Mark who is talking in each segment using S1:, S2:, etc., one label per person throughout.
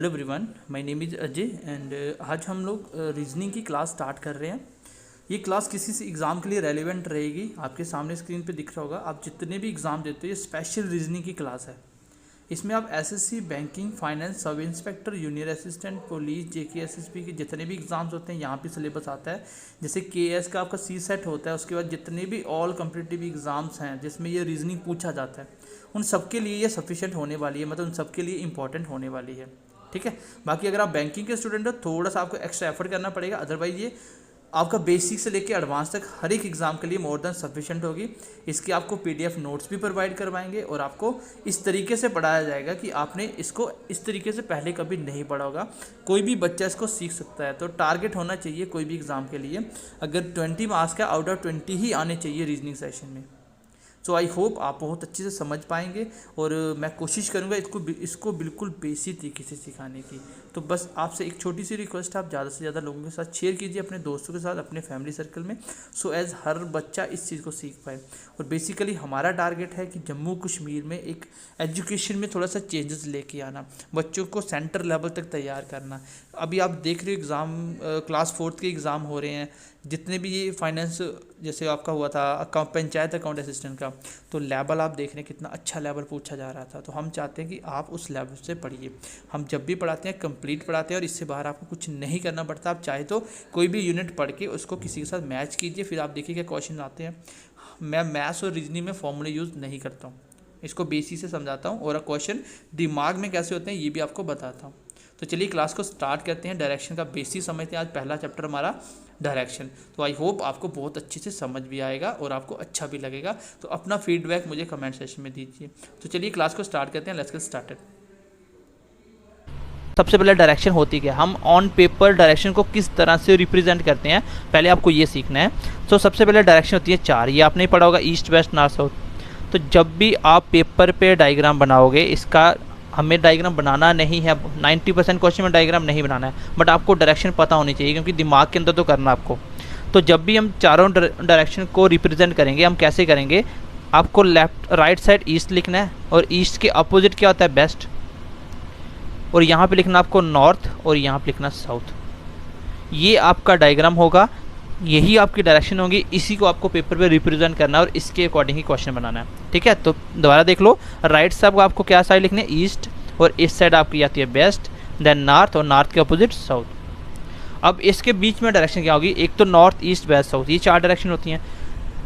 S1: Hello everyone, my name is Ajay and आज हम लोग रीजनिंग की क्लास स्टार्ट कर रहे हैं। ये क्लास किसी से एग्ज़ाम के लिए रेलेवेंट रहेगी। आपके सामने स्क्रीन पे दिख रहा होगा। आप जितने भी एग्ज़ाम देते हो, ये स्पेशल रीजनिंग की क्लास है। इसमें आप SSC, banking, finance, sub inspector, junior assistant, police, JK, SSP के जितने भी एग्ज़ाम्स होते हैं यहाँ पे सिलेबस आता है। जैसे केएस का आपका सी सेट होता है, उसके बाद जितने भी ऑल कॉम्पिटिटिव एग्ज़ाम्स हैं जिसमें ये रीजनिंग पूछा जाता है, उन सबके लिए ये सफिशिएंट होने वाली है, मतलब उन सबके लिए इंपॉर्टेंट होने वाली है। ठीक है। बाकी अगर आप बैंकिंग के स्टूडेंट हो, थोड़ा सा आपको एक्स्ट्रा एफर्ट करना पड़ेगा, अदरवाइज ये आपका बेसिक से लेके एडवांस तक हर एक एग्ज़ाम के लिए मोर देन सफिशिएंट होगी। इसके आपको पीडीएफ नोट्स भी प्रोवाइड करवाएंगे और आपको इस तरीके से पढ़ाया जाएगा कि आपने इसको इस तरीके से पहले कभी नहीं पढ़ा होगा। कोई भी बच्चा इसको सीख सकता है। तो टारगेट होना चाहिए कोई भी एग्ज़ाम के लिए, अगर 20 मार्क्स का आउट ऑफ 20 ही आने चाहिए रीजनिंग सेशन में। सो आई होप आप बहुत अच्छे से समझ पाएंगे और मैं कोशिश करूँगा इसको बिल्कुल बेसिक तरीके से सिखाने की। तो बस आपसे एक छोटी सी रिक्वेस्ट है, आप ज़्यादा से ज़्यादा लोगों के साथ शेयर कीजिए, अपने दोस्तों के साथ, अपने फैमिली सर्कल में, सो एज़ हर बच्चा इस चीज़ को सीख पाए। और बेसिकली हमारा टारगेट है कि जम्मू कश्मीर में एक एजुकेशन में थोड़ा सा चेंजेस लेके आना, बच्चों को सेंटर लेवल तक तैयार करना। अभी आप देख रहे हो एग्ज़ाम, क्लास 4th के एग्ज़ाम हो रहे हैं, जितने भी ये फाइनेंस जैसे आपका हुआ था पंचायत अकाउंट असिस्टेंट का, तो लेवल आप देख रहे हैं कितना अच्छा लेवल पूछा जा रहा था। तो हम चाहते हैं कि आप उस लेवल से पढ़िए। हम जब भी पढ़ाते हैं कंप्लीट पढ़ाते हैं और इससे बाहर आपको कुछ नहीं करना पड़ता। आप चाहे तो कोई भी यूनिट पढ़ के उसको किसी के साथ मैच कीजिए, फिर आप देखिए क्या क्वेश्चन आते हैं। मैं मैथ्स और रीजनिंग में फॉर्मूले यूज़ नहीं करता हूँ, इसको बेसिक से समझाता हूँ और क्वेश्चन दिमाग में कैसे होते हैं ये भी आपको बताता हूँ। तो चलिए क्लास को स्टार्ट करते हैं। डायरेक्शन का बेसिक समझते हैं। आज पहला चैप्टर हमारा डायरेक्शन। तो आई होप आपको बहुत अच्छे से समझ भी आएगा और आपको अच्छा भी लगेगा। तो अपना फीडबैक मुझे कमेंट सेक्शन में दीजिए। तो चलिए क्लास को स्टार्ट करते हैं। Let's get started.
S2: सबसे पहले डायरेक्शन होती है, हम ऑन पेपर डायरेक्शन को किस तरह से रिप्रेजेंट करते हैं, पहले आपको ये सीखना है। तो सबसे पहले डायरेक्शन होती है 4, ये आपने पढ़ा होगा, ईस्ट, वेस्ट, नॉर्थ, साउथ। तो जब भी आप पेपर पे डायग्राम बनाओगे, इसका हमें डायग्राम बनाना नहीं है, 90% क्वेश्चन में डायग्राम नहीं बनाना है, बट आपको डायरेक्शन पता होनी चाहिए क्योंकि दिमाग के अंदर तो करना आपको। तो जब भी हम चारों डायरेक्शन को रिप्रेजेंट करेंगे, हम कैसे करेंगे, आपको लेफ्ट राइट साइड ईस्ट लिखना है और ईस्ट के अपोजिट क्या होता है, वेस्ट, और यहाँ पे लिखना आपको नॉर्थ और यहाँ पे लिखना साउथ। ये आपका डायग्राम होगा, यही आपकी डायरेक्शन होगी, इसी को आपको पेपर पे रिप्रेजेंट करना है और इसके अकॉर्डिंग ही क्वेश्चन बनाना है। ठीक है, तो दोबारा देख लो, राइट साइड को आपको क्या साइड लिखना है, ईस्ट, और इस साइड आपकी आती है वेस्ट, देन नॉर्थ, और नॉर्थ के अपोजिट साउथ। अब इसके बीच में डायरेक्शन क्या होगी, एक तो नॉर्थ, ईस्ट, वेस्ट, साउथ, ये 4 डायरेक्शन होती हैं।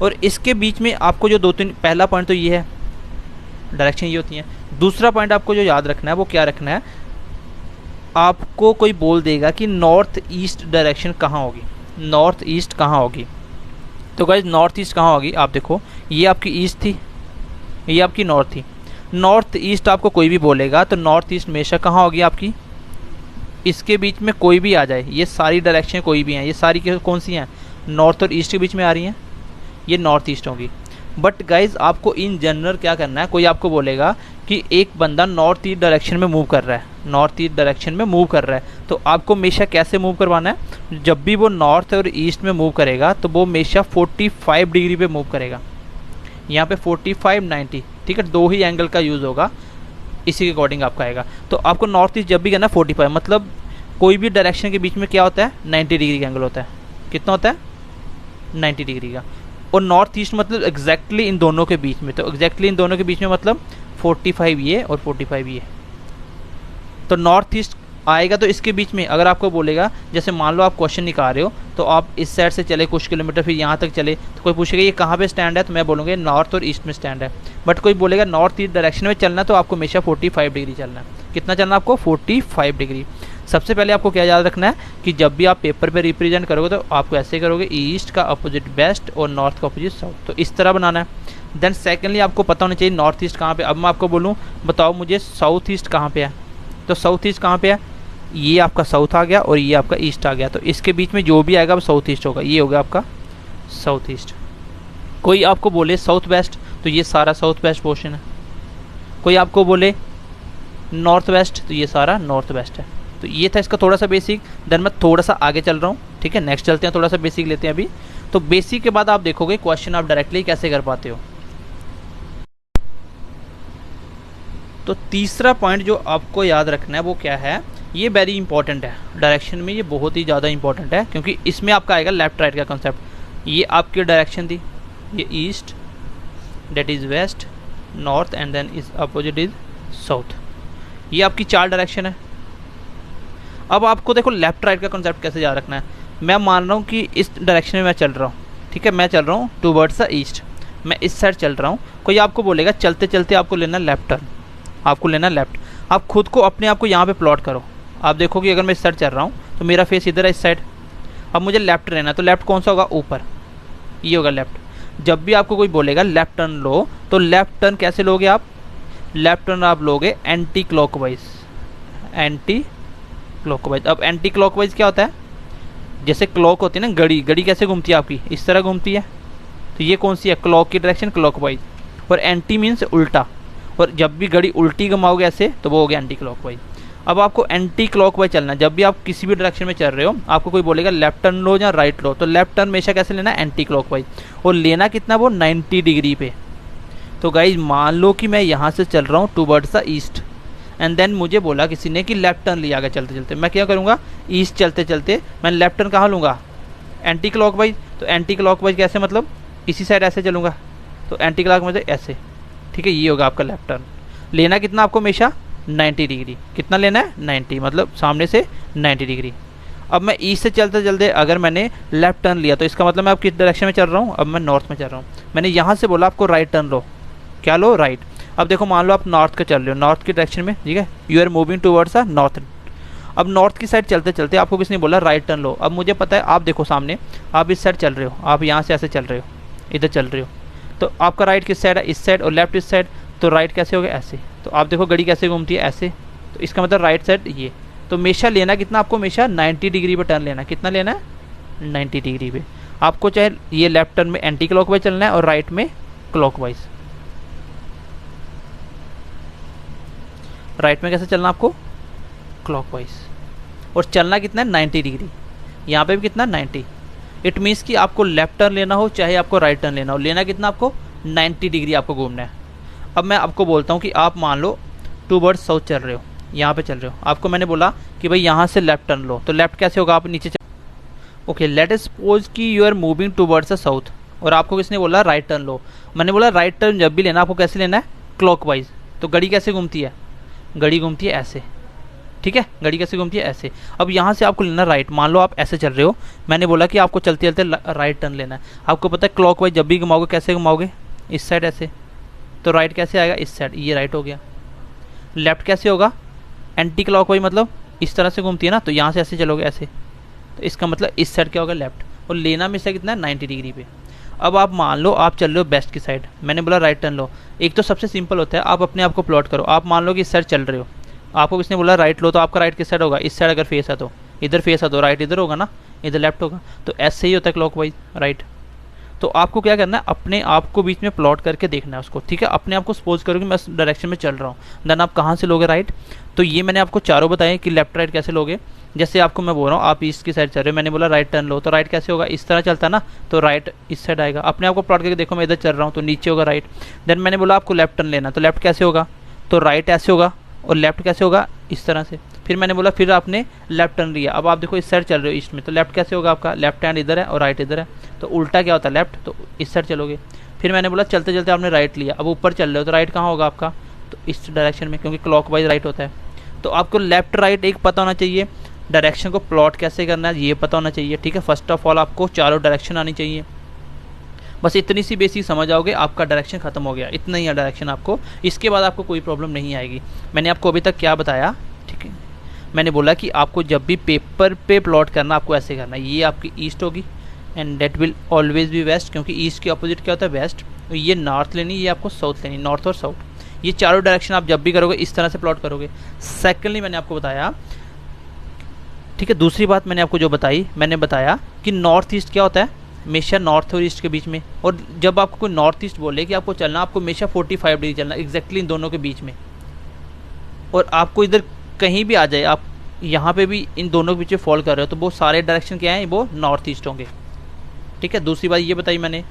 S2: और इसके बीच में आपको जो 2-3, पहला पॉइंट तो ये है, डायरेक्शन ये होती हैं। दूसरा पॉइंट आपको जो याद रखना है वो क्या रखना है, आपको कोई बोल देगा कि नॉर्थ ईस्ट डायरेक्शन कहाँ होगी, नॉर्थ ईस्ट कहाँ होगी। तो गाइज नॉर्थ ईस्ट कहाँ होगी, आप देखो, ये आपकी ईस्ट थी, ये आपकी नॉर्थ थी। नॉर्थ ईस्ट आपको कोई भी बोलेगा तो नॉर्थ ईस्ट हमेशा कहाँ होगी आपकी, इसके बीच में कोई भी आ जाए, ये सारी डायरेक्शन कोई भी हैं, ये सारी कौन सी हैं, नॉर्थ और ईस्ट के बीच में आ रही हैं, ये नॉर्थ ईस्ट होगी। बट गाइज आपको इन जनरल क्या करना है, कोई आपको बोलेगा कि एक बंदा नॉर्थ ईस्ट डायरेक्शन में मूव कर रहा है, नॉर्थ ईस्ट डायरेक्शन में मूव कर रहा है, तो आपको हमेशा कैसे मूव करवाना है, जब भी वो नॉर्थ और ईस्ट में मूव करेगा तो वो हमेशा 45 डिग्री पे मूव करेगा। यहाँ पे 45, 90, ठीक है, 2 ही एंगल का यूज़ होगा, इसी के अकॉर्डिंग आपका आएगा। तो आपको नॉर्थ ईस्ट जब भी करना 45, मतलब कोई भी डायरेक्शन के बीच में क्या होता है, 90 डिग्री का एंगल होता है। कितना होता है, 90 डिग्री का। और नॉर्थ ईस्ट मतलब एग्जैक्टली इन दोनों के बीच में, तो एग्जैक्टली इन दोनों के बीच में मतलब 45 ये और 45 ये। तो नॉर्थ ईस्ट आएगा तो इसके बीच में, अगर आपको बोलेगा, जैसे मान लो आप क्वेश्चन निकाल रहे हो तो आप इस साइड से चले कुछ किलोमीटर, फिर यहाँ तक चले, तो कोई पूछेगा ये कहाँ पे स्टैंड है, तो मैं बोलूँगा नॉर्थ और ईस्ट में स्टैंड है। बट कोई बोलेगा नॉर्थ ईस्ट डायरेक्शन में चलना, तो आपको हमेशा 45 डिग्री चलना है। कितना चलना आपको, 45 डिग्री। सबसे पहले आपको क्या याद रखना है कि जब भी आप पेपर पे रिप्रेजेंट करोगे तो आपको ऐसे करोगे, ईस्ट का अपोजिट वेस्ट और नॉर्थ का अपोजिट साउथ, तो इस तरह बनाना है। देन सेकेंडली आपको पता होना चाहिए नॉर्थ ईस्ट कहाँ पे। अब मैं आपको बोलूँ, बताओ मुझे साउथ ईस्ट कहाँ पे है, तो साउथ ईस्ट कहाँ पे है, ये आपका साउथ आ गया और ये आपका ईस्ट आ गया, तो इसके बीच में जो भी आएगा वो साउथ ईस्ट होगा, ये होगा आपका साउथ ईस्ट। कोई आपको बोले साउथ वेस्ट, तो ये सारा साउथ वेस्ट पोर्शन है। कोई आपको बोले नॉर्थ वेस्ट, तो ये सारा नॉर्थ वेस्ट है। तो ये था इसका थोड़ा सा बेसिक। देन मैं थोड़ा सा आगे चल रहा हूँ, ठीक है, नेक्स्ट चलते हैं, थोड़ा सा बेसिक लेते हैं अभी। तो बेसिक के बाद आप देखोगे क्वेश्चन आप डायरेक्टली कैसे कर पाते हो। तो तीसरा पॉइंट जो आपको याद रखना है वो क्या है, ये वेरी इंपॉर्टेंट है डायरेक्शन में, ये बहुत ही ज़्यादा इंपॉर्टेंट है क्योंकि इसमें आपका आएगा लेफ्ट राइट का कंसेप्ट। ये आपकी डायरेक्शन थी, ये east, that is west, north and then is opposite is south. ये आपकी 4 डायरेक्शन है। अब आपको देखो लेफ्ट राइट का कंसेप्ट कैसे याद रखना है। मैं मान रहा हूँ कि इस डायरेक्शन में मैं चल रहा हूँ, ठीक है, मैं चल रहा हूँ टूवर्ड्स द ईस्ट, मैं इस साइड चल रहा हूँ। कोई आपको बोलेगा चलते चलते आपको लेना लेफ्ट टर्न, आपको लेना लेफ्ट। आप खुद को अपने आप को यहाँ पे प्लॉट करो, आप देखो कि अगर मैं इस साइड चल रहा हूँ तो मेरा फेस इधर है इस साइड। अब मुझे लेफ्ट लेना है तो लेफ्ट कौन सा होगा, ऊपर, ये होगा लेफ्ट। जब भी आपको कोई बोलेगा लेफ्ट टर्न लो तो लेफ्ट टर्न कैसे लोगे आप, लेफ्ट टर्न आप लोगे एंटी क्लॉकवाइज, एंटी क्लॉकवाइज। अब एंटी क्लॉकवाइज क्या होता है, जैसे क्लॉक होती है ना, घड़ी, घड़ी कैसे घूमती है आपकी, इस तरह घूमती है, तो ये कौन सी है, क्लॉक की डायरेक्शन क्लॉकवाइज। और एंटी मीन्स उल्टा, और जब भी घड़ी उल्टी घुमाओगे ऐसे तो वो हो गया एंटी क्लॉकवाइज। अब आपको एंटी क्लॉकवाइज चलना है। जब भी आप किसी भी डायरेक्शन में चल रहे हो, आपको कोई बोलेगा लेफ्ट टर्न लो या राइट लो, तो लेफ्ट टर्न हमेशा कैसे लेना है, एंटी क्लॉकवाइज, और लेना कितना, वो 90 डिग्री पे। तो गाइज मान लो कि मैं यहाँ से चल रहा हूँ towards the east and then मुझे बोला किसी ने कि लेफ्ट टर्न लिया गया चलते चलते, मैं क्या करूँगा, ईस्ट चलते चलते मैं लेफ्ट टर्न कहाँ लूँगा, एंटी क्लॉकवाइज। तो एंटी क्लॉकवाइज कैसे, मतलब इसी साइड ऐसे चलूँगा, तो एंटी क्लॉकवाइज ऐसे, ठीक है, ये होगा आपका लेफ्ट टर्न। लेना कितना आपको, हमेशा 90 डिग्री। कितना लेना है, 90, मतलब सामने से 90 डिग्री। अब मैं ईस्ट से चलते चलते अगर मैंने लेफ्ट टर्न लिया तो इसका मतलब मैं अब किस डायरेक्शन में चल रहा हूँ, अब मैं नॉर्थ में चल रहा हूँ। मैंने यहाँ से बोला आपको राइट टर्न लो, क्या लो, राइट। अब देखो मान लो आप नॉर्थ का चल रहे हो, नॉर्थ की डायरेक्शन में, ठीक है, you are moving towards a north. अब नॉर्थ की साइड चलते चलते आपको किसने बोला राइट टर्न लो। अब मुझे पता है, आप देखो सामने, आप इस साइड चल रहे हो, आप यहाँ से ऐसे चल रहे हो, इधर चल रहे हो, तो आपका राइट किस साइड है, इस साइड, और लेफ्ट इस साइड, तो राइट कैसे हो गया, ऐसे। तो आप देखो घड़ी कैसे घूमती है, ऐसे, तो इसका मतलब राइट साइड ये। तो हमेशा लेना कितना आपको, हमेशा 90 डिग्री पे टर्न लेना। कितना लेना है, 90 डिग्री पे। आपको चाहे ये लेफ्ट टर्न में एंटी क्लॉकवाइज चलना है और राइट में क्लॉकवाइज। राइट में कैसे चलना आपको, क्लॉकवाइज, और चलना कितना है, 90 डिग्री। यहाँ पे भी कितना, 90। इट मीन्स कि आपको लेफ्ट टर्न लेना हो चाहे आपको राइट टर्न लेना हो, लेना कितना आपको, 90 डिग्री आपको घूमना है। अब मैं आपको बोलता हूँ कि आप मान लो टूवर्ड्स साउथ चल रहे हो, यहाँ पे चल रहे हो, आपको मैंने बोला कि भाई यहाँ से लेफ्ट टर्न लो, तो लेफ्ट कैसे होगा, आप नीचे ओके, लेट अस सपोज कि you are moving towards the south, और आपको किसने बोला राइट टर्न लो। मैंने बोला राइट टर्न जब भी लेना आपको कैसे लेना है, क्लॉकवाइज। तो घड़ी कैसे घूमती है, घड़ी घूमती है ऐसे, ठीक है, घड़ी कैसे घूमती है, ऐसे। अब यहाँ से आपको लेना राइट, मान लो आप ऐसे चल रहे हो, मैंने बोला कि आपको चलते चलते राइट टर्न लेना है। आपको पता है क्लॉकवाइज जब भी घुमाओगे कैसे घुमाओगे, इस साइड ऐसे, तो राइट कैसे आएगा, इस साइड, ये राइट हो गया। लेफ्ट कैसे होगा, एंटी क्लॉकवाइज, मतलब इस तरह से घूमती है ना, तो यहाँ से ऐसे चलोगे ऐसे, तो इसका मतलब इस साइड क्या होगा, लेफ्ट। और लेना में से कितना है, 90 डिग्री पे। अब आप मान लो आप चल रहे हो वेस्ट की साइड, मैंने बोला राइट टर्न लो। एक तो सबसे सिंपल होता है, आप अपने आप को प्लॉट करो। आप मान लो कि इस साइड चल रहे हो, आपको किसने बोला राइट लो, तो आपका राइट किस साइड होगा, इस साइड अगर फेस है तो इधर फेस है तो राइट इधर होगा ना, इधर लेफ्ट होगा। तो ऐसे ही होता है क्लॉकवाइज, राइट। तो आपको क्या करना है, अपने आप को बीच में प्लॉट करके देखना है उसको, ठीक है। अपने आप को सपोज करो कि मैं इस डायरेक्शन में चल रहा हूँ, देन आप कहाँ से लोगे, राइट। तो ये मैंने आपको चारों बताए कि लेफ्ट राइट कैसे लोगे। जैसे आपको मैं बोल रहा हूँ आप ईस्ट की साइड चल रहे हो, मैंने बोला राइट टर्न लो, तो राइट कैसे होगा, इस तरह चलता ना, तो राइट इस साइड आएगा। अपने आप को प्लॉट करके देखो, मैं इधर चल रहा हूँ तो नीचे होगा राइट। देन मैंने बोला आपको लेफ्ट टर्न लेना, तो लेफ्ट कैसे होगा, तो राइट ऐसे होगा, और लेफ्ट कैसे होगा, इस तरह से। फिर मैंने बोला फिर आपने लेफ्ट टर्न लिया, अब आप देखो इस साइड चल रहे हो ईस्ट में, तो लेफ्ट कैसे होगा आपका, लेफ्ट हैंड इधर है और राइट इधर है, तो उल्टा क्या होता है, लेफ्ट, तो इस साइड चलोगे। फिर मैंने बोला चलते चलते आपने राइट लिया, अब ऊपर चल रहे हो तो राइट कहाँ होगा आपका, तो इस डायरेक्शन में, क्योंकि क्लॉकवाइज राइट होता है। तो आपको लेफ्ट राइट एक पता होना चाहिए, डायरेक्शन को प्लॉट कैसे करना है ये पता होना चाहिए, ठीक है। फर्स्ट ऑफ ऑल आपको चारों डायरेक्शन आनी चाहिए, बस इतनी सी बेसिक समझ आओगे आपका डायरेक्शन खत्म हो गया। इतना ही है डायरेक्शन आपको, इसके बाद आपको कोई प्रॉब्लम नहीं आएगी। मैंने आपको अभी तक क्या बताया, ठीक है, मैंने बोला कि आपको जब भी पेपर पे प्लॉट करना आपको ऐसे करना है, ये आपकी ईस्ट होगी and that will always be west, क्योंकि ईस्ट के अपोजिट क्या होता है, वेस्ट। तो ये नॉर्थ लेनी, ये आपको साउथ लेनी, नॉर्थ और साउथ, ये चारों डायरेक्शन आप जब भी करोगे इस तरह से प्लॉट करोगे। सेकेंडली मैंने आपको बताया, ठीक है, दूसरी बात मैंने आपको जो बताई, मैंने बताया कि नॉर्थ ईस्ट क्या होता है, हमेशा नॉर्थ और ईस्ट के बीच में। और जब आपको कोई नॉर्थ ईस्ट बोले कि आपको चलना, आपको हमेशा 45 डिग्री चलना, एग्जैक्टली इन दोनों के बीच में। और आपको इधर कहीं भी आ जाए, आप यहाँ पे भी इन दोनों के बीच में फॉल कर रहे हो, तो वो सारे डायरेक्शन क्या हैं, वो नॉर्थ ईस्ट होंगे, ठीक है। दूसरी बात ये बताई मैंने,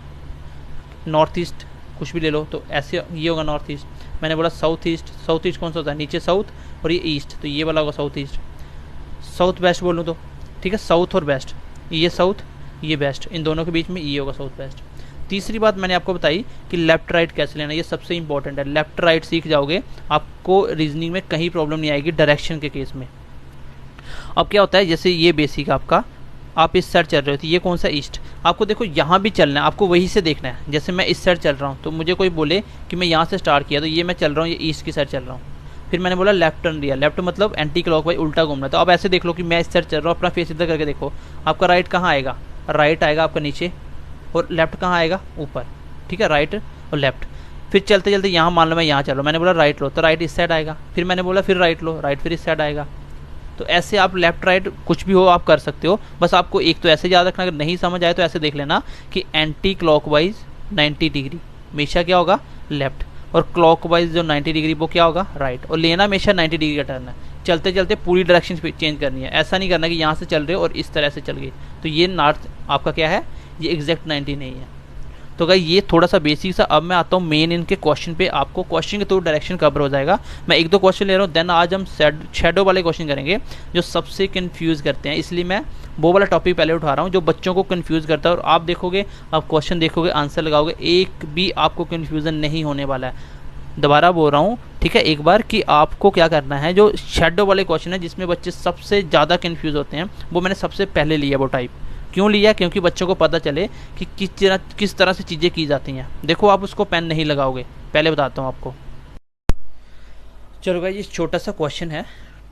S2: नॉर्थ ईस्ट कुछ भी ले लो तो ऐसे ये होगा नॉर्थ ईस्ट। मैंने बोला साउथ ईस्ट, साउथ ईस्ट कौन सा होता है, नीचे साउथ और ये ईस्ट, तो ये वाला होगा साउथ ईस्ट। साउथ वेस्ट बोलूँ तो, ठीक है, साउथ और वेस्ट, ये साउथ ये वेस्ट, इन दोनों के बीच में ये होगा साउथ वेस्ट। तीसरी बात मैंने आपको बताई कि लेफ्ट राइट कैसे लेना, ये सबसे इंपॉर्टेंट है। लेफ्ट राइट सीख जाओगे, आपको रीजनिंग में कहीं प्रॉब्लम नहीं आएगी डायरेक्शन के केस में। अब क्या होता है, जैसे ये बेसिक आपका, आप इस साइड चल रहे हो तो ये कौन सा ईस्ट, आपको देखो यहाँ भी चलना है, आपको वहीं से देखना है। जैसे मैं इस साइड चल रहा हूँ तो मुझे कोई बोले कि मैं यहाँ से स्टार्ट किया, तो ये मैं चल रहा हूँ, ये ईस्ट की साइड चल रहा हूँ। फिर मैंने बोला लेफ्ट टर्न लिया, लेफ्ट मतलब एंटी क्लॉकवाइज उल्टा घूमना। तो अब ऐसे देख लो कि मैं इस साइड चल रहा हूँ, अपना फेस इधर करके देखो, आपका राइट कहाँ आएगा, राइट आएगा आपका नीचे, और लेफ्ट कहाँ आएगा, ऊपर, ठीक है, राइट और लेफ्ट। फिर चलते चलते यहाँ मान लो मैं यहाँ चलो, मैंने बोला राइट लो, तो राइट इस साइड आएगा। फिर मैंने बोला फिर राइट लो, राइट फिर इस साइड आएगा। तो ऐसे आप लेफ्ट राइट कुछ भी हो आप कर सकते हो। बस आपको एक तो ऐसे याद रखना, अगर नहीं समझ आए तो ऐसे देख लेना कि एंटी क्लॉकवाइज 90 डिग्री हमेशा क्या होगा, लेफ्ट, और क्लॉकवाइज जो 90 डिग्री वो क्या होगा, राइट। और लेना हमेशा 90 डिग्री का टर्न है। चलते चलते पूरी डायरेक्शन चेंज करनी है, ऐसा नहीं करना कि यहाँ से चल रहे हो और इस तरह से चल गए, तो ये नॉर्थ आपका क्या है, ये एग्जैक्ट 90 नहीं है। तो गाइस ये थोड़ा सा बेसिक सा। अब मैं आता हूँ मेन इनके क्वेश्चन पे, आपको क्वेश्चन के थ्रू डायरेक्शन कवर हो जाएगा। मैं एक दो क्वेश्चन ले रहा हूँ, देन आज हम शेडो वाले क्वेश्चन करेंगे जो सबसे कंफ्यूज करते हैं, इसलिए मैं वो वाला टॉपिक पहले उठा रहा हूँ जो बच्चों को कंफ्यूज करता है। और आप देखोगे, आप क्वेश्चन देखोगे, आंसर लगाओगे, एक भी आपको कन्फ्यूज़न नहीं होने वाला है। दोबारा बोल रहा हूँ, ठीक है, एक बार, कि आपको क्या करना है, जो शेडो वाले क्वेश्चन है जिसमें बच्चे सबसे ज़्यादा कन्फ्यूज़ होते हैं, वो मैंने सबसे पहले लिया वो टाइप। क्यों लिया, क्योंकि बच्चों को पता चले कि किस तरह से चीज़ें की जाती हैं। देखो आप उसको पेन नहीं लगाओगे, पहले बताता हूँ आपको। चलो भाई, ये छोटा सा क्वेश्चन है,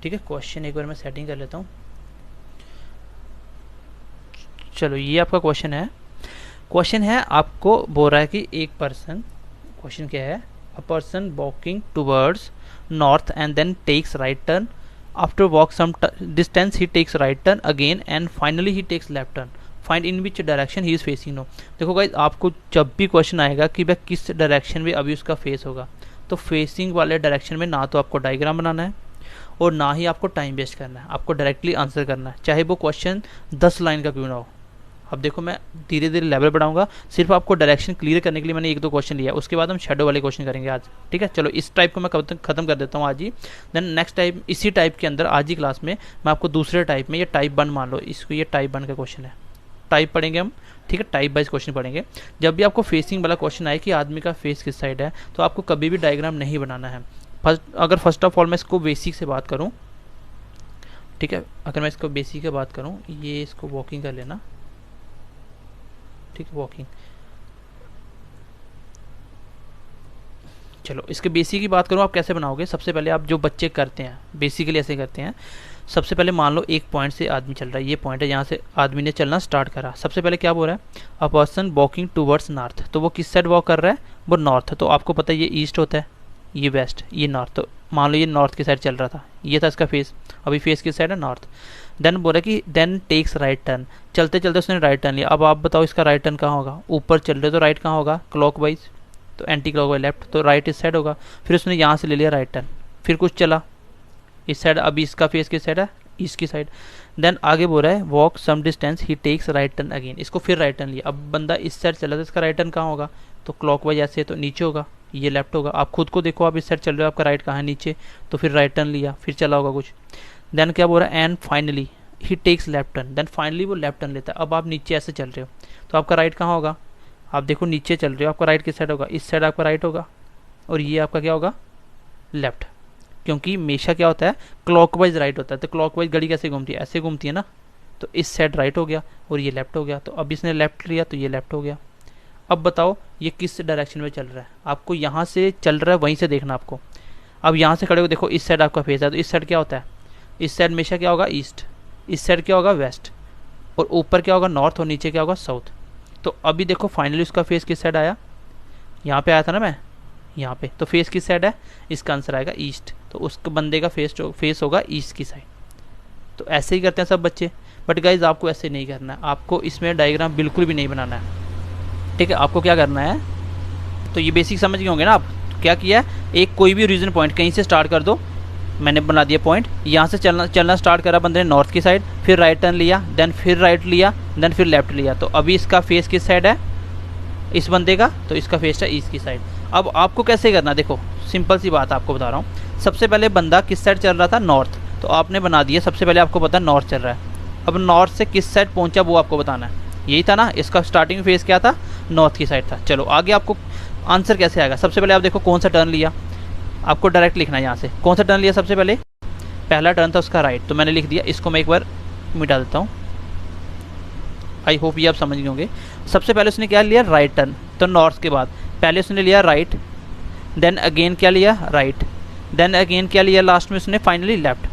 S2: ठीक है, क्वेश्चन एक बार मैं सेटिंग कर लेता हूँ। चलो ये आपका क्वेश्चन है, आपको बोल रहा है कि एक पर्सन, क्वेश्चन क्या है, a person walking towards north and then takes right turn, after walk some distance he takes right turn again and finally he takes left turn, find in which direction he is facing now। देखो guys, आपको जब भी question आएगा कि भाई किस direction में अभी उसका फेस होगा, तो फेसिंग वाले डायरेक्शन में ना तो आपको डायग्राम बनाना है और ना ही आपको टाइम वेस्ट करना है, आपको डायरेक्टली आंसर करना है, चाहे वो क्वेश्चन 10 लाइन का क्यों ना हो। अब देखो मैं धीरे धीरे लेवल बढ़ाऊंगा, सिर्फ आपको डायरेक्शन क्लियर करने के लिए मैंने एक दो क्वेश्चन लिया, उसके बाद हम शेडो वाले क्वेश्चन करेंगे आज, ठीक है। चलो इस टाइप को मैं खत्म कर देता हूँ आज ही। देन नेक्स्ट टाइप, इसी टाइप के अंदर आज ही क्लास में मैं आपको दूसरे टाइप में, ये टाइप 1 मान लो इसको, ये टाइप 1 का क्वेश्चन है, टाइप पढ़ेंगे हम, ठीक है, टाइप वाइज क्वेश्चन पढ़ेंगे। जब भी आपको फेसिंग वाला क्वेश्चन आए कि आदमी का फेस किस साइड है, तो आपको कभी भी डायग्राम नहीं बनाना है। फर्स्ट ऑफ ऑल मैं इसको बेसिक से बात करूँ, ठीक है, अगर मैं इसको बेसिक से बात करूँ, ये इसको वॉकिंग कर लेना, ठीक है, वॉकिंग। चलो इसके बेसिक की बात करूँ, आप कैसे बनाओगे। सबसे पहले आप जो बच्चे करते हैं बेसिकली ऐसे करते हैं, सबसे पहले मान लो एक पॉइंट से आदमी चल रहा है, ये पॉइंट है, यहाँ से आदमी ने चलना स्टार्ट करा। सबसे पहले क्या बोल रहा है, a person walking towards north, तो वो किस साइड वॉक कर रहा है, वो नॉर्थ। तो आपको पता है ये ईस्ट होता है, ये वेस्ट, ये नॉर्थ। तो मान लो ये नॉर्थ की साइड चल रहा था, ये था इसका फेस, अभी फेस किस साइड है, नॉर्थ। देन बोल रहा है कि देन टेक्स राइट टर्न, चलते चलते उसने राइट टर्न लिया। अब आप बताओ इसका राइट टर्न कहाँ होगा, ऊपर चल रहे तो राइट कहाँ होगा, क्लॉकवाइज, तो एंटी क्लॉकवाइज लेफ्ट, तो राइट इस साइड होगा। फिर उसने यहाँ से ले लिया राइट टर्न, फिर कुछ चला इस साइड, अभी इसका फेस किस साइड है, ईस्ट की साइड। देन आगे बोल रहा है वॉक सम डिस्टेंस ही टेक्स राइट टर्न अगेन, इसको फिर राइट टर्न लिया। अब बंदा इस साइड चला तो इसका राइट टर्न कहाँ होगा, तो क्लॉकवाइज ऐसे, तो नीचे होगा, ये लेफ्ट होगा। आप खुद को देखो, आप इस साइड चल रहे हो, आपका राइट कहाँ है, नीचे, तो फिर राइट टर्न लिया, फिर चला होगा कुछ। देन क्या बोल रहा है, and finally he takes left turn, then finally वो लेफ्ट टर्न लेता है। अब आप नीचे ऐसे चल रहे हो, तो आपका राइट कहाँ होगा, आप देखो नीचे चल रहे हो, आपका राइट किस साइड होगा, इस साइड आपका राइट होगा, और ये आपका क्या होगा, लेफ्ट। क्योंकि हमेशा क्या होता है, क्लॉकवाइज राइट होता है। तो क्लॉकवाइज घड़ी कैसे घूमती है, ऐसे घूमती है ना, तो इस साइड राइट हो गया और ये लेफ्ट हो गया। तो अब इसने लेफ्ट लिया तो ये लेफ्ट हो गया। अब बताओ ये किस डायरेक्शन में चल रहा है, आपको यहाँ से चल रहा है वहीं से देखना आपको। अब यहाँ से खड़े हो, देखो इस साइड आपका फेस है, तो इस साइड क्या होता है, इस साइड हमेशा क्या होगा, ईस्ट, इस साइड क्या होगा, वेस्ट, और ऊपर क्या होगा, नॉर्थ, और नीचे क्या होगा, साउथ। तो अभी देखो फाइनली उसका फेस किस साइड आया, यहाँ पे आया था ना मैं, यहाँ पे, तो फेस किस साइड है, इसका आंसर आएगा ईस्ट। तो उस बंदे का फेस होगा ईस्ट की साइड। तो ऐसे ही करते हैं सब बच्चे, बट गाइज आपको ऐसे नहीं करना है, आपको इसमें डायग्राम बिल्कुल भी नहीं बनाना है, ठीक है। आपको क्या करना है, तो ये बेसिक समझ गए होंगे ना आप। क्या किया है, एक कोई भी रीजन पॉइंट कहीं से स्टार्ट कर दो, मैंने बना दिया पॉइंट, यहाँ से चलना स्टार्ट करा बंदे ने नॉर्थ की साइड, फिर राइट टर्न लिया, देन फिर राइट लिया, देन फिर लेफ्ट लिया। तो अभी इसका फेस किस साइड है, इस बंदे का, तो इसका फेस है ईस्ट की साइड। अब आपको कैसे करना, देखो सिंपल सी बात आपको बता रहा हूँ। सबसे पहले बंदा किस साइड चल रहा था, नॉर्थ, तो आपने बना दिया, सबसे पहले आपको पता है नॉर्थ चल रहा है। अब नॉर्थ से किस साइड पहुंचा वो आपको बताना है, यही था ना, इसका स्टार्टिंग फेज क्या था, नॉर्थ की साइड था। चलो आगे आपको आंसर कैसे आएगा, सबसे पहले आप देखो कौन सा टर्न लिया, आपको डायरेक्ट लिखना है यहाँ से, कौन सा टर्न लिया सबसे पहले, पहला टर्न था उसका राइट, तो मैंने लिख दिया, इसको मैं एक बार मिटा देता हूँ, आई होप ये आप समझ गए होंगे। सबसे पहले उसने क्या लिया, राइट टर्न, तो नॉर्थ के बाद पहले उसने लिया राइट, देन अगेन क्या लिया, राइट, देन अगेन क्या लिया, लास्ट में उसने फाइनली लेफ्ट।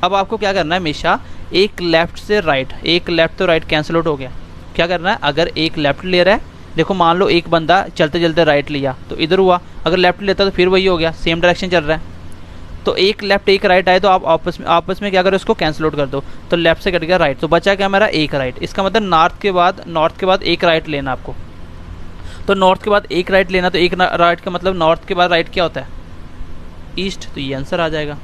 S2: अब आपको क्या करना है, हमेशा एक लेफ्ट से राइट, एक लेफ्ट तो राइट कैंसिल आउट हो गया, क्या करना है, अगर एक लेफ्ट ले रहा है, देखो मान लो एक बंदा चलते चलते राइट लिया तो इधर हुआ, अगर लेफ्ट लेता तो फिर वही हो गया, सेम डायरेक्शन चल रहा है, तो एक लेफ्ट एक राइट आए तो आप आपस में क्या करो, इसको कैंसिल आउट कर दो, तो लेफ्ट से कट गया राइट, तो बचा क्या मेरा, एक राइट। इसका मतलब नॉर्थ के बाद एक राइट लेना आपको, तो नॉर्थ के बाद एक राइट लेना, तो एक राइट का मतलब नॉर्थ के बाद राइट क्या होता है, ईस्ट, तो ये आंसर आ जाएगा।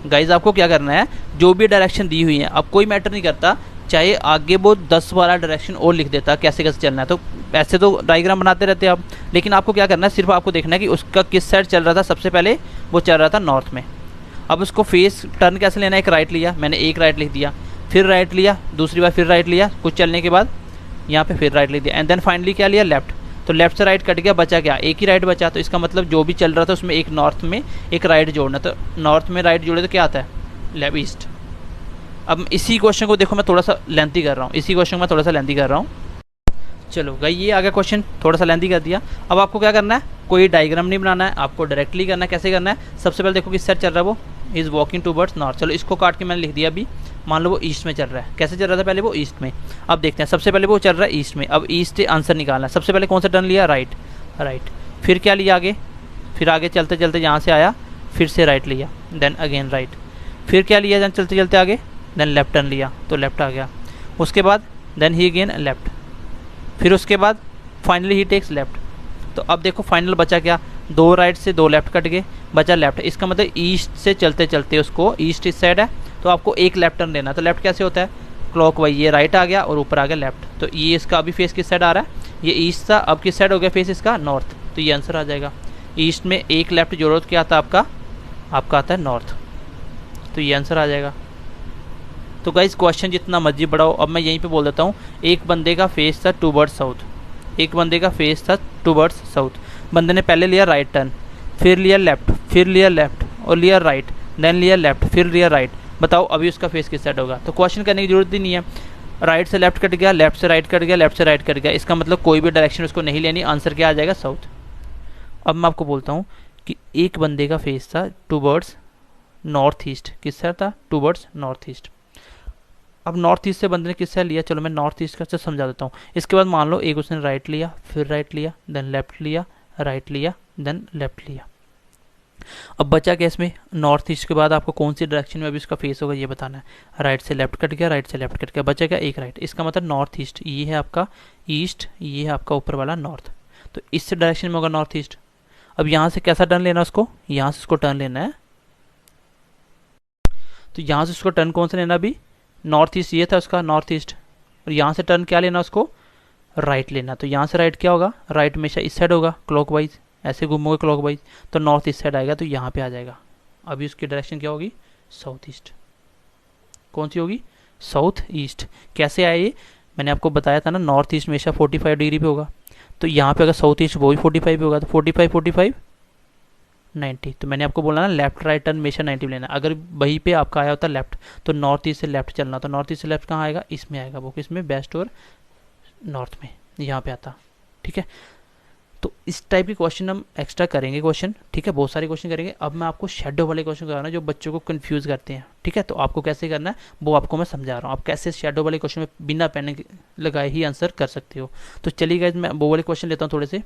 S2: गाइज आपको क्या करना है, जो भी डायरेक्शन दी हुई है, अब कोई मैटर नहीं करता, चाहे आगे वो 10-12 डायरेक्शन और लिख देता कैसे कैसे चलना है, तो ऐसे तो डायग्राम बनाते रहते हैं आप, लेकिन आपको क्या करना है, सिर्फ आपको देखना है कि उसका किस साइड चल रहा था, सबसे पहले वो चल रहा था नॉर्थ में। अब उसको फेस टर्न कैसे लेना है, एक राइट लिया, मैंने एक राइट लिख दिया, फिर राइट लिया, दूसरी बार फिर राइट लिया, कुछ चलने के बाद यहाँ पे फिर राइट लिख दिया, एंड देन फाइनली क्या लिया, लेफ्ट, तो लेफ्ट से राइट कट गया, बचा क्या, एक ही राइट बचा, तो इसका मतलब जो भी चल रहा था उसमें एक नॉर्थ में एक राइट जोड़ना, तो नॉर्थ में राइट जोड़े तो क्या आता है, लेफ्ट ईस्ट। अब इसी क्वेश्चन को देखो मैं थोड़ा सा लेंथी कर रहा हूँ, चलो गई ये आ गया क्वेश्चन, थोड़ा सा लेंथी कर दिया। अब आपको क्या करना है, कोई डायग्राम नहीं बनाना है, आपको डायरेक्टली करना है। कैसे करना है, सबसे पहले देखो किस साइड चल रहा है, वो इज़ वॉकिंग टूवर्ड्स नॉर्थ, चलो इसको काट के मैंने लिख दिया अभी, मान लो वो ईस्ट में चल रहा है, कैसे चल रहा था पहले, वो ईस्ट में। अब देखते हैं, सबसे पहले वो चल रहा है ईस्ट में, अब ईस्ट से आंसर निकालना है, सबसे पहले कौन सा टर्न लिया, राइट, फिर क्या लिया आगे, फिर आगे चलते चलते यहाँ से आया, फिर से राइट लिया, देन अगेन राइट, फिर क्या लिया, देन चलते चलते आगे, देन लेफ्ट टर्न लिया तो लेफ्ट आ गया, उसके बाद देन ही अगेन लेफ्ट, फिर उसके बाद फाइनली ही टेक्स लेफ्ट। तो अब देखो फाइनल बचा क्या, दो राइट से दो लेफ्ट कट गए, बचा लेफ्ट, इसका मतलब ईस्ट से चलते चलते उसको, ईस्ट इस साइड है तो आपको एक लेफ्ट टर्न लेना, तो लेफ्ट कैसे होता है, क्लॉक वाइज, ये राइट आ गया और ऊपर आ गया लेफ्ट, तो ये इसका अभी फेस किस साइड आ रहा है, ये ईस्ट था, अब किस साइड हो गया फेस इसका, नॉर्थ, तो ये आंसर आ जाएगा। ईस्ट में एक लेफ्ट जोड़ो तो क्या आता है आपका आता है नॉर्थ, तो ये आंसर आ जाएगा। तो गाइस क्वेश्चन जितना मर्जी बढ़ाओ, अब मैं यहीं पे बोल देता हूँ, एक बंदे का फेस था टूवर्ड्स साउथ, बंदे ने पहले लिया राइट टर्न, फिर लिया लेफ्ट और लिया राइट, देन लिया लेफ्ट, फिर लिया राइट, बताओ अभी उसका फेस किस साइड होगा। तो क्वेश्चन करने की जरूरत ही नहीं है, राइट से लेफ्ट कट गया, लेफ्ट से राइट कट गया, लेफ्ट से राइट कट गया, इसका मतलब कोई भी डायरेक्शन उसको नहीं लेनी, आंसर क्या आ जाएगा, साउथ। अब मैं आपको बोलता हूँ कि एक बंदे का फेस था टूवर्ड्स नॉर्थ ईस्ट, किस साइड था, टूवर्ड्स नॉर्थ ईस्ट। अब नॉर्थ ईस्ट से बंदे ने किस साइड लिया, चलो मैं नॉर्थ ईस्ट का समझा देता हूँ। इसके बाद मान लो एक उसने राइट लिया, फिर राइट लिया, देन लेफ्ट लिया, राइट लिया, देन लेफ्ट लिया। अब बचा क्या इसमें, नॉर्थ ईस्ट के बाद आपको कौन सी डायरेक्शन में अभी उसका फेस होगा ये बताना है, राइट से लेफ्ट कट गया, राइट से लेफ्ट कट गया, बचा क्या एक राइट, इसका मतलब नॉर्थ ईस्ट, ये है आपका ईस्ट, ये है आपका ऊपर वाला नॉर्थ, तो इस डायरेक्शन में होगा नॉर्थ ईस्ट। अब यहाँ से कैसा टर्न लेना उसको, यहाँ से उसको टर्न लेना है, तो यहाँ से उसको टर्न कौन सा लेना, अभी नॉर्थ ईस्ट ये था उसका नॉर्थ ईस्ट, और यहाँ से टर्न क्या लेना उसको, राइट लेना, तो यहाँ से राइट क्या होगा, राइट हमेशा इस साइड होगा क्लॉकवाइज, ऐसे घूमोगे क्लॉकवाइज, तो नॉर्थ ईस्ट साइड आएगा, तो यहाँ पे आ जाएगा। अभी उसकी डायरेक्शन क्या होगी, साउथ ईस्ट, कौन सी होगी, साउथ ईस्ट। कैसे आए ये, मैंने आपको बताया था ना, नॉर्थ ईस्ट हमेशा 45 डिग्री पे होगा, तो यहाँ पे अगर साउथ ईस्ट वो भी 45 पे होगा, तो 45 90, तो मैंने आपको बोला ना लेफ्ट राइट टर्न हमेशा 90 लेना, अगर वहीं पे आपका आया होता लेफ्ट, तो नॉर्थ ईस्ट से लेफ्ट चलना, तो नॉर्थ ईस्ट से लेफ्ट कहाँ आएगा, इसमें आएगा, वो किसमें, वेस्ट और नॉर्थ में, यहाँ पे आता, ठीक है। तो इस टाइप के क्वेश्चन हम एक्स्ट्रा करेंगे क्वेश्चन, ठीक है, बहुत सारे क्वेश्चन करेंगे। अब मैं आपको शेडो वाले क्वेश्चन करा रहा हूँ जो बच्चों को कंफ्यूज करते हैं, ठीक है, तो आपको कैसे करना है वो आपको मैं समझा रहा हूँ, आप कैसे शेडो वाले क्वेश्चन में बिना पेन लगाए ही आंसर कर सकते हो। तो चलिए गाइस मैं वो वाले क्वेश्चन लेता हूँ थोड़े से।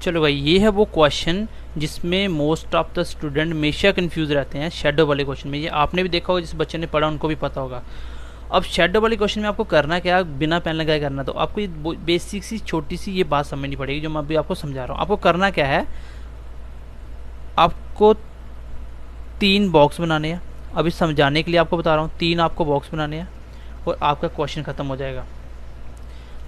S2: चलो भाई ये है वो क्वेश्चन जिसमें मोस्ट ऑफ द स्टूडेंट हमेशा कंफ्यूज रहते हैं शेडो वाले क्वेश्चन में, ये आपने भी देखा होगा, जिस बच्चे ने पढ़ा उनको भी पता होगा। अब शेडो वाले क्वेश्चन में आपको करना क्या है, बिना पेन लगाए करना, तो आपको ये बेसिक सी छोटी सी ये बात समझनी पड़ेगी जो मैं अभी आपको समझा रहा हूँ। आपको करना क्या है, आपको 3 बॉक्स बनाने हैं, अभी समझाने के लिए आपको बता रहा हूँ, 3 आपको बॉक्स बनाने हैं और आपका क्वेश्चन खत्म हो जाएगा,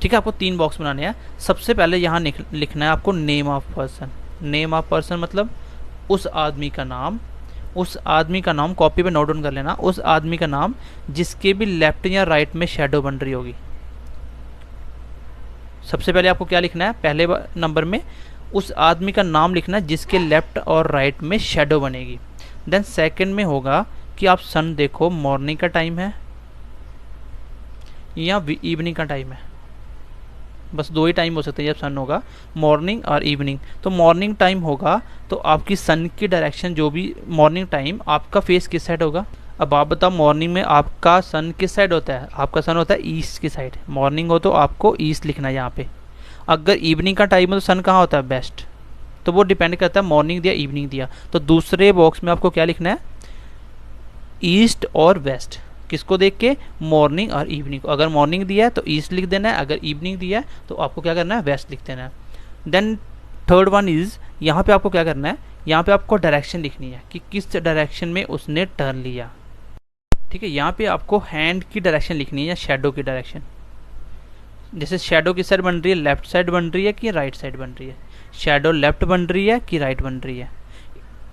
S2: ठीक है। आपको 3 बॉक्स बनाने हैं। सबसे पहले यहाँ लिखना है आपको name of person, name of person मतलब उस आदमी का नाम, उस आदमी का नाम कॉपी पे नोट डाउन कर लेना, उस आदमी का नाम जिसके भी लेफ्ट या राइट में शेडो बन रही होगी। सबसे पहले आपको क्या लिखना है, पहले नंबर में उस आदमी का नाम लिखना है जिसके लेफ्ट और राइट में शेडो बनेगी। देन सेकंड में होगा कि आप सन देखो मॉर्निंग का टाइम है या इवनिंग का टाइम है, बस दो ही टाइम हो सकते हैं जब सन होगा, मॉर्निंग और इवनिंग। तो मॉर्निंग टाइम होगा तो आपकी सन की डायरेक्शन जो भी मॉर्निंग टाइम आपका फेस किस साइड होगा। अब आप बताओ मॉर्निंग में आपका सन किस साइड होता है, आपका सन होता है ईस्ट की साइड, मॉर्निंग हो तो आपको ईस्ट लिखना है यहाँ पे। अगर इवनिंग का टाइम हो तो सन कहाँ होता है, वेस्ट। तो वो डिपेंड करता है मॉर्निंग दिया इवनिंग दिया। तो दूसरे बॉक्स में आपको क्या लिखना है, ईस्ट और वेस्ट, किसको देख के, मॉर्निंग और इवनिंग को। अगर मॉर्निंग दिया है तो ईस्ट लिख देना है, अगर इवनिंग दिया है तो आपको क्या करना है, वेस्ट लिख देना है। देन थर्ड वन इज़, यहाँ पे आपको क्या करना है, यहाँ पे आपको डायरेक्शन लिखनी है कि किस डायरेक्शन में उसने टर्न लिया। ठीक है, यहाँ पे आपको हैंड की डायरेक्शन लिखनी है या शेडो की डायरेक्शन। जैसे शेडो किस साइड बन रही है, लेफ्ट साइड बन रही है कि राइट साइड बन रही है, शेडो लेफ्ट बन रही है कि राइट बन रही है।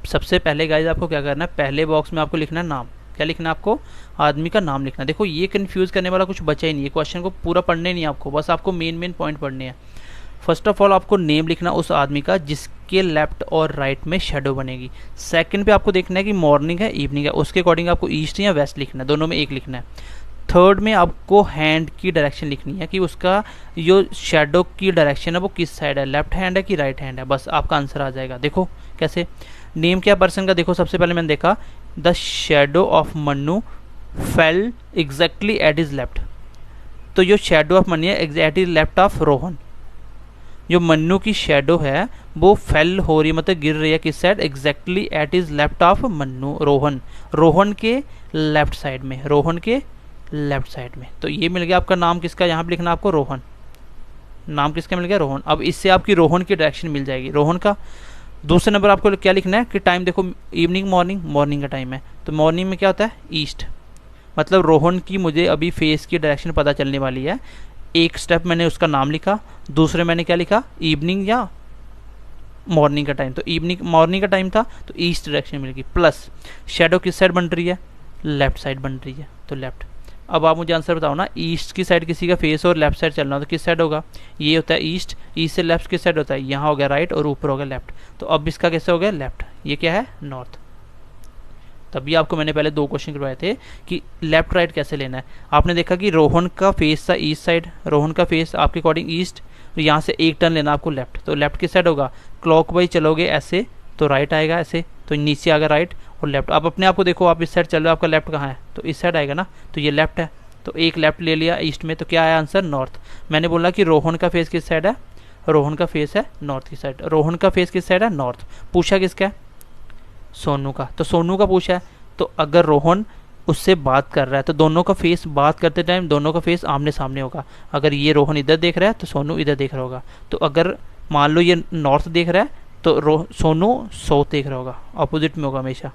S2: सबसे पहले गाइज आपको क्या करना है, पहले बॉक्स में आपको लिखना है नाम। क्या लिखना है आपको, आदमी का नाम लिखना है। देखो ये कंफ्यूज करने वाला कुछ बचा ही नहीं है, क्वेश्चन को पूरा पढ़ने नहीं है आपको, बस आपको मेन पॉइंट पढ़ने हैं। फर्स्ट ऑफ ऑल आपको नेम लिखना उस आदमी का जिसके लेफ्ट और राइट में शेडो बनेगी। सेकंड पे आपको देखना है कि मॉर्निंग है इवनिंग है, उसके अकॉर्डिंग आपको ईस्ट या वेस्ट लिखना है, दोनों में एक लिखना है। थर्ड में आपको हैंड की डायरेक्शन लिखनी है कि उसका जो शेडो की डायरेक्शन है वो किस साइड है, लेफ्ट हैंड है कि राइट हैंड है, बस आपका आंसर आ जाएगा। देखो कैसे, नेम क्या पर्सन का, देखो सबसे पहले मैंने देखा the shadow of Mannu fell exactly at is left, तो जो शेडो ऑफ मन्नू है at is left of Rohan, जो मन्नू की शेडो है वो फेल हो रही है मतलब गिर रही है किस side, exactly at is left of Mannu, Rohan, Rohan के लेफ्ट साइड में, रोहन के लेफ्ट साइड में। तो ये मिल गया आपका नाम किसका, यहाँ पे लिखना आपको रोहन, नाम किसका मिल गया, रोहन। अब इससे आपकी रोहन की डायरेक्शन मिल जाएगी, रोहन का। दूसरे नंबर आपको क्या लिखना है कि टाइम देखो इवनिंग मॉर्निंग, मॉर्निंग का टाइम है तो मॉर्निंग में क्या होता है, ईस्ट, मतलब रोहन की मुझे अभी फेस की डायरेक्शन पता चलने वाली है। एक स्टेप मैंने उसका नाम लिखा, दूसरे मैंने क्या लिखा, इवनिंग या मॉर्निंग का टाइम, तो इवनिंग मॉर्निंग का टाइम था तो ईस्ट डायरेक्शन मिलेगी। प्लस शेडो किस साइड बन रही है, लेफ्ट साइड बन रही है तो लेफ्ट। अब आप मुझे आंसर बताओ ना, ईस्ट की साइड किसी का फेस और लेफ्ट साइड चलना हो तो किस साइड होगा, ये होता है ईस्ट, ईस्ट से लेफ्ट किस साइड होता है, यहाँ हो गया राइट और ऊपर हो गया लेफ्ट, तो अब इसका कैसे हो गया लेफ्ट, ये क्या है नॉर्थ। तभी आपको मैंने पहले दो क्वेश्चन करवाए थे कि लेफ्ट राइट कैसे लेना है। आपने देखा कि रोहन का फेस था ईस्ट साइड, रोहन का फेस आपके अकॉर्डिंग ईस्ट, यहाँ से एक टर्न लेना आपको लेफ्ट, तो लेफ्ट किस साइड होगा, क्लॉकवाइज चलोगे ऐसे तो राइट आएगा, ऐसे तो नीचे आएगा राइट और लेफ्ट। आप अपने आप को देखो, आप इस साइड चल रहे हो, आपका लेफ्ट कहाँ है, तो इस साइड आएगा ना, तो ये लेफ्ट है, तो एक लेफ्ट ले लिया ईस्ट में, तो क्या आया आंसर नॉर्थ। मैंने बोला कि रोहन का फेस किस साइड है, रोहन का फेस है नॉर्थ की साइड, रोहन का फेस किस साइड है, नॉर्थ। पूछा किसका है, सोनू का, तो सोनू का पूछा है, तो अगर रोहन उससे बात कर रहा है तो दोनों का फेस, बात करते टाइम दोनों का फेस आमने सामने होगा। अगर ये रोहन इधर देख रहा है तो सोनू इधर देख रहा होगा, तो अगर मान लो ये नॉर्थ देख रहा है तो सोनू साउथ देख रहा होगा, अपोजिट में होगा हमेशा।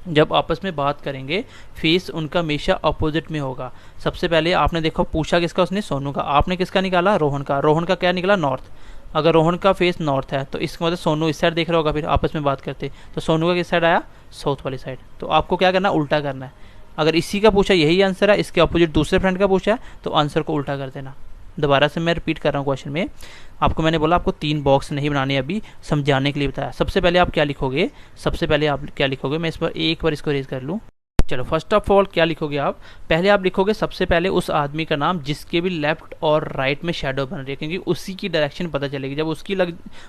S2: जब आपस में बात करेंगे फेस उनका हमेशा अपोजिट में होगा। सबसे पहले आपने देखो पूछा किसका, उसने सोनू का, आपने किसका निकाला, रोहन का, रोहन का क्या निकला नॉर्थ। अगर रोहन का फेस नॉर्थ है तो इसका मतलब सोनू इस साइड देख रहा होगा, फिर आपस में बात करते तो सोनू का किस साइड आया, साउथ वाली साइड। तो आपको क्या करना, उल्टा करना है। अगर इसी का पूछा यही आंसर है, इसके अपोजिट दूसरे फ्रेंड का पूछा है तो आंसर को उल्टा कर देना। दोबारा से मैं रिपीट कर रहा हूँ क्वेश्चन में, आपको मैंने बोला आपको 3 बॉक्स नहीं बनाने, अभी समझाने के लिए बताया। सबसे पहले आप क्या लिखोगे, सबसे पहले आप क्या लिखोगे, मैं इस पर एक बार इसको रेज कर लूँ। चलो फर्स्ट ऑफ ऑल क्या लिखोगे आप, पहले आप लिखोगे सबसे पहले उस आदमी का नाम जिसके भी लेफ्ट और राइट में शेडो बन रही है, क्योंकि उसी की डायरेक्शन पता चलेगी। जब उसकी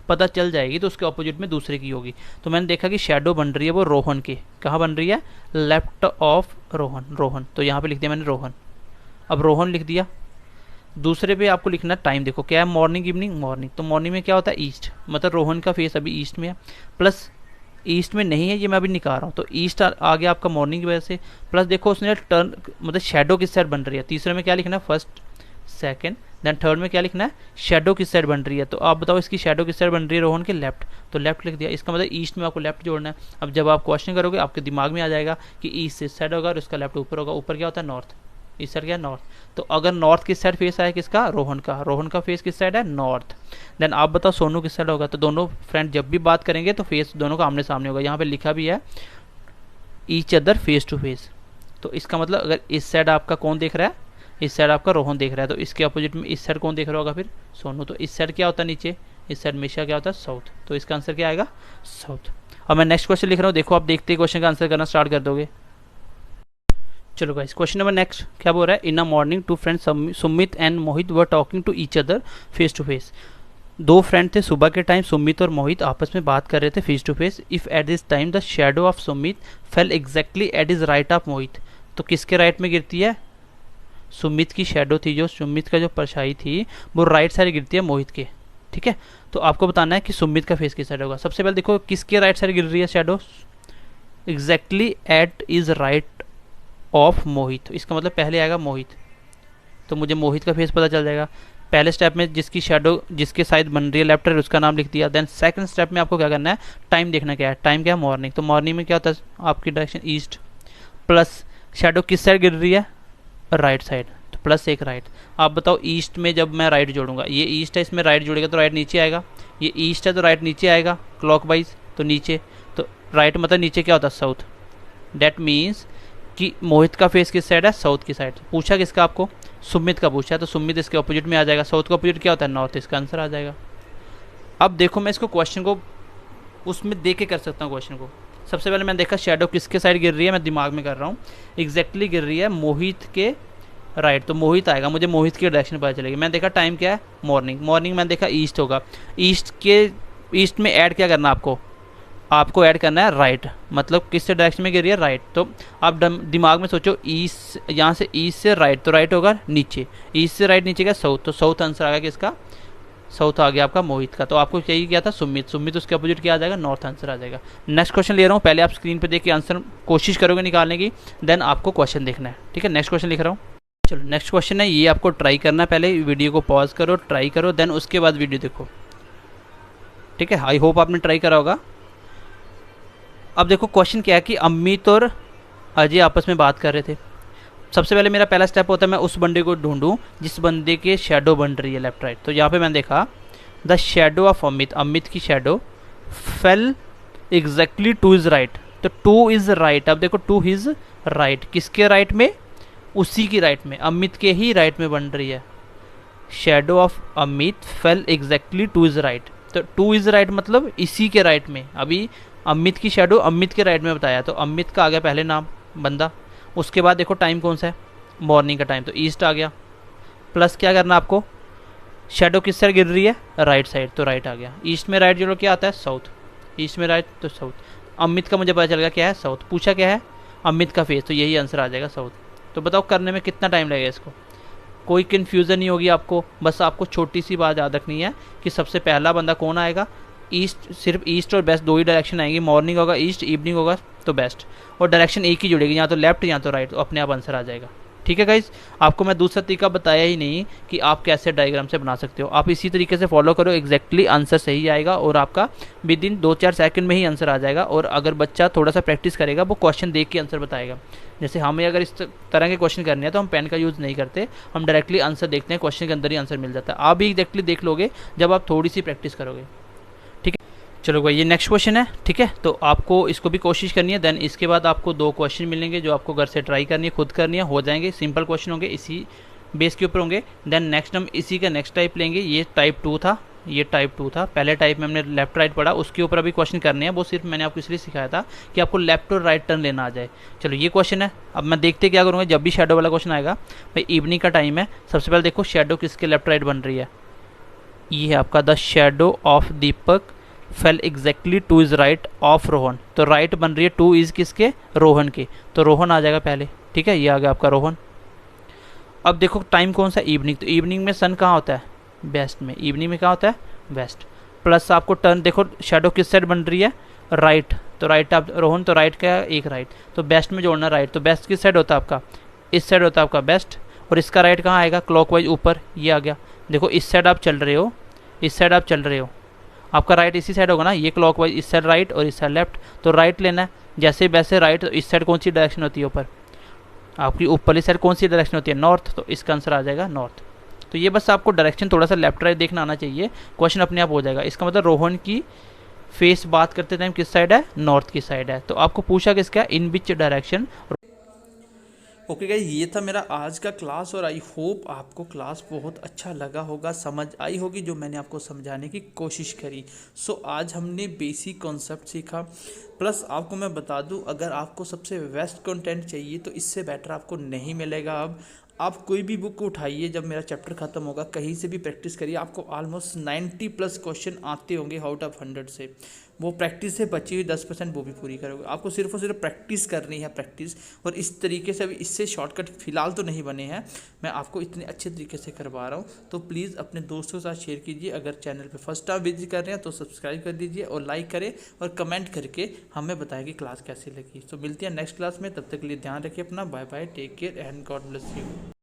S2: पता चल जाएगी तो उसके ऑपोजिट में दूसरे की होगी। तो मैंने देखा कि शेडो बन रही है वो रोहन की, कहाँ बन रही है, लेफ्ट ऑफ रोहन, रोहन, तो यहाँ पे लिख दिया मैंने रोहन। अब रोहन लिख दिया। दूसरे पे आपको लिखना टाइम, देखो क्या है, मॉर्निंग इवनिंग, मॉर्निंग, तो मॉर्निंग में क्या होता है ईस्ट, मतलब रोहन का फेस अभी ईस्ट में है, प्लस ईस्ट में नहीं है ये मैं अभी निकाल रहा हूँ, तो ईस्ट आ गया आपका मॉर्निंग की वजह से। प्लस देखो उसने टर्न मतलब शेडो किस साइड बन रही है, तीसरे में क्या लिखना है, फर्स्ट सेकंड, देन थर्ड में क्या लिखना है, शेडो किस साइड बन रही है। तो आप बताओ इसकी शेडो किस साइड बन रही है, रोहन के लेफ्ट, तो लेफ्ट लिख दिया। इसका मतलब ईस्ट में आपको लेफ्ट जोड़ना है। अब जब आप क्वेश्चन करोगे आपके दिमाग में आ जाएगा कि ईस्ट इस साइड होगा और इसका लेफ्ट ऊपर होगा, ऊपर क्या होता है नॉर्थ, इस साइड क्या है, नॉर्थ। तो अगर नॉर्थ किस साइड फेस है किसका, रोहन का, रोहन का फेस किस साइड है, नॉर्थ। देन आप बताओ सोनू किस साइड होगा। तो दोनों फ्रेंड जब भी बात करेंगे तो फेस दोनों का आमने सामने होगा। यहाँ पे लिखा भी है each other face to face. तो इसका मतलब अगर इस साइड आपका कौन देख रहा है, इस साइड आपका रोहन देख रहा है, तो इसके अपोजिट में इस साइड कौन देख रहा होगा, फिर सोनू। तो इस साइड क्या होता है नीचे, इस साइड हमेशा क्या होता है, साउथ। तो इसका आंसर क्या आएगा, साउथ। अब मैं नेक्स्ट क्वेश्चन लिख रहा हूँ, देखो आप देखते ही क्वेश्चन का आंसर करना स्टार्ट कर दोगे। चलो गाइस, क्वेश्चन नंबर नेक्स्ट क्या बोल रहा है, in a morning two friends Sumit and Mohit were talking to each other face to face. दो फ्रेंड थे, सुबह के टाइम सुमित और मोहित आपस में बात कर रहे थे face to face. If at this time the shadow of Sumit fell exactly at is right of Mohit. तो किसके राइट में गिरती है, सुमित की शेडो थी, जो सुमित का जो परछाई थी वो राइट साइड गिरती है मोहित के। ठीक है, तो आपको बताना है कि सुमित का फेस किस साइड होगा। सबसे पहले देखो किसके राइट साइड गिर रही है shadow, exactly at is right of Mohit. इसका मतलब पहले आएगा मोहित, तो मुझे मोहित का फेस पता चल जाएगा। पहले स्टेप में जिसकी शेडो जिसके साइड बन रही है लेफ्ट साइड उसका नाम लिख दिया। देन सेकंड स्टेप में आपको क्या करना है, टाइम देखना क्या है, टाइम क्या है, मॉर्निंग। तो मॉर्निंग में क्या होता है, आपकी डायरेक्शन ईस्ट, प्लस शेडो किस साइड गिर रही है, राइट साइड, तो प्लस एक राइट। आप बताओ ईस्ट में जब मैं राइट जोड़ूंगा, ये ईस्ट है, इसमें राइट जोड़ेगा तो राइट नीचे आएगा, ये ईस्ट है तो राइट नीचे आएगा क्लॉकवाइज, तो नीचे, तो राइट मतलब नीचे क्या होता है, साउथ। डेट मीन्स कि मोहित का फेस किस साइड है, साउथ की साइड। पूछा किसका आपको, सुमित का पूछा है, तो सुमित इसके ऑपोजिट में आ जाएगा। साउथ का ऑपोजिट क्या होता है, नॉर्थ, इसका आंसर आ जाएगा। अब देखो मैं इसको क्वेश्चन को उसमें देख के कर सकता हूँ क्वेश्चन को। सबसे पहले मैंने देखा शेडो किसके साइड गिर रही है, मैं दिमाग में कर रहा हूँ, एग्जैक्टली गिर रही है मोहित के राइट, तो मोहित आएगा, मुझे मोहित की डायरेक्शन पता चलेगी। मैंने देखा टाइम क्या है, मॉर्निंग, मॉर्निंग मैंने देखा ईस्ट होगा, ईस्ट में ऐड क्या करना आपको ऐड करना है राइट, मतलब किस डायरेक्शन में गिर रही है, राइट। तो आप दिमाग में सोचो ईस्ट, यहाँ से ईस्ट से राइट, तो राइट होगा नीचे, ईस्ट से राइट नीचे क्या, साउथ, तो साउथ आंसर आ गया किसका, साउथ आ गया आपका मोहित का। तो आपको चाहिए क्या था, सुमित, सुमित उसके अपोजिट क्या आ जाएगा, नॉर्थ आंसर आ जाएगा। नेक्स्ट क्वेश्चन ले रहा हूँ, पहले आप स्क्रीन पे देख के आंसर कोशिश करोगे निकालने की, देन आपको क्वेश्चन देखना है। ठीक है, नेक्स्ट क्वेश्चन लिख रहा हूँ। चलो नेक्स्ट क्वेश्चन है, ये आपको ट्राई करना है, पहले वीडियो को पॉज करो, ट्राई करो, देन उसके बाद वीडियो देखो। ठीक है, आई होप आपने ट्राई करा होगा। अब देखो क्वेश्चन क्या है कि अमित और अजय आपस में बात कर रहे थे। सबसे पहले मेरा पहला स्टेप होता है मैं उस बंदे को ढूंढूं जिस बंदे के शेडो बन रही है लेफ्ट राइट। तो यहाँ पे मैंने देखा the shadow of Amit, Amit की shadow fell exactly to is right, तो टू इज राइट। अब देखो टू इज राइट, किसके राइट में, उसी की राइट में, अमित के ही राइट में बन रही है। Shadow of Amit fail exactly to is right, तो टू इज राइट मतलब इसी के राइट में। अभी अमित की शेडो अमित के राइट में बताया, तो अमित का आ गया पहले नाम बंदा, उसके बाद देखो टाइम कौन सा है, मॉर्निंग का टाइम, तो ईस्ट आ गया। प्लस क्या करना आपको, शेडो किस साइड गिर रही है, राइट साइड, तो राइट आ गया। ईस्ट में राइट जोड़ो क्या आता है, साउथ, ईस्ट में राइट तो साउथ। अमित का मुझे पता चल गया क्या है, साउथ। पूछा क्या है, अमित का फेस, तो यही आंसर आ जाएगा साउथ। तो बताओ करने में कितना टाइम लगेगा इसको, कोई कन्फ्यूज़न नहीं होगी आपको। बस आपको छोटी सी बात याद रखनी है कि सबसे पहला बंदा कौन आएगा, ईस्ट, सिर्फ ईस्ट और वेस्ट दो ही डायरेक्शन आएंगी, मॉर्निंग होगा ईस्ट, इवनिंग होगा तो बेस्ट, और डायरेक्शन एक ही जुड़ेगी, या तो लेफ्ट या तो राइट, तो अपने आप आंसर आ जाएगा। ठीक है गाइज, आपको मैं दूसरा तरीका बताया ही नहीं कि आप कैसे डायग्राम से बना सकते हो, आप इसी तरीके से फॉलो करो, एग्जैक्टली आंसर सही आएगा और आपका विद इन 2-4 सेकंड में ही आंसर आ जाएगा। और अगर बच्चा थोड़ा सा प्रैक्टिस करेगा वो क्वेश्चन देख के आंसर बताएगा। जैसे हमें अगर इस तरह के क्वेश्चन करने हैं तो हम पेन का यूज़ नहीं करते, हम डायरेक्टली आंसर देखते हैं, क्वेश्चन के अंदर ही आंसर मिल जाता है। आप भी एग्जैक्टली देख लोगे जब आप थोड़ी सी प्रैक्टिस करोगे। ठीक है, चलो भाई ये नेक्स्ट क्वेश्चन है। ठीक है, तो आपको इसको भी कोशिश करनी है, देन इसके बाद आपको 2 क्वेश्चन मिलेंगे जो आपको घर से ट्राई करनी है, खुद करनी है, हो जाएंगे, सिंपल क्वेश्चन होंगे, इसी बेस के ऊपर होंगे। देन नेक्स्ट हम इसी का नेक्स्ट टाइप लेंगे, ये टाइप 2 था, ये टाइप 2 था, पहले टाइप में हमने लेफ्ट राइट पढ़ा, उसके ऊपर अभी क्वेश्चन करने हैं, वो सिर्फ मैंने आपको इसलिए सिखाया था कि आपको लेफ्ट और राइट टर्न लेना आ जाए। चलो ये क्वेश्चन है, अब मैं देखते क्या करूँगा, जब भी शेडो वाला क्वेश्चन आएगा, भाई इवनिंग का टाइम है, सबसे पहले देखो शेडो किसके लेफ्ट राइट बन रही है, ये है आपका the shadow of Deepak fail exactly to is right of Rohan, तो राइट बन रही है, टू इज किसके, रोहन के, तो रोहन आ जाएगा पहले। ठीक है, ये आ गया आपका रोहन। अब देखो टाइम कौन सा, इवनिंग, तो इवनिंग में सन कहाँ होता है, वेस्ट में, इवनिंग में कहाँ होता है, वेस्ट। प्लस आपको टर्न देखो शेडो किस साइड बन रही है, राइट, तो राइट आप रोहन, तो राइट का एक राइट, तो बेस्ट में जोड़ना राइट, तो बेस्ट किस साइड होता है आपका, इस साइड होता है आपका बेस्ट, और इसका राइट कहाँ आएगा, क्लॉकवाइज ऊपर, ये आ गया। देखो इस साइड आप चल रहे हो, इस साइड आप चल रहे हो, आपका राइट इसी साइड होगा ना, ये क्लॉकवाइज इस साइड राइट और इस साइड लेफ्ट, तो राइट लेना है, जैसे वैसे राइट, तो इस साइड कौन सी डायरेक्शन होती है ऊपर, आपकी ऊपरली साइड कौन सी डायरेक्शन होती है, नॉर्थ, तो इसका आंसर आ जाएगा नॉर्थ। तो ये बस आपको डायरेक्शन थोड़ा सा लेफ्ट राइट देखना आना चाहिए, क्वेश्चन अपने आप हो जाएगा। इसका मतलब रोहन की फेस बात करते टाइम किस साइड है, नॉर्थ की साइड है। तो आपको पूछा किसका, इन विच डायरेक्शन।
S1: ओके गाइस, ये था मेरा आज का क्लास और आई होप आपको क्लास बहुत अच्छा लगा होगा, समझ आई होगी जो मैंने आपको समझाने की कोशिश करी। सो आज हमने बेसिक कॉन्सेप्ट सीखा, प्लस आपको मैं बता दूं, अगर आपको सबसे बेस्ट कंटेंट चाहिए तो इससे बेटर आपको नहीं मिलेगा। अब आप कोई भी बुक उठाइए, जब मेरा चैप्टर खत्म होगा कहीं से भी प्रैक्टिस करिए, आपको ऑलमोस्ट 90+ क्वेश्चन आते होंगे आउट ऑफ 100 से। वो प्रैक्टिस से बची हुई 10% वो भी पूरी करोगे। आपको सिर्फ और सिर्फ प्रैक्टिस करनी है, प्रैक्टिस। और इस तरीके से अभी इससे शॉर्टकट फिलहाल तो नहीं बने हैं, मैं आपको इतने अच्छे तरीके से करवा रहा हूँ। तो प्लीज़ अपने दोस्तों के साथ शेयर कीजिए। अगर चैनल पे फर्स्ट टाइम विजिट कर रहे हैं तो सब्सक्राइब कर दीजिए और लाइक करें और कमेंट करके हमें बताएं कि क्लास कैसी लगी। तो मिलती है नेक्स्ट क्लास में, तब तक के लिए ध्यान रखिए अपना। Bye bye, take care and God bless you.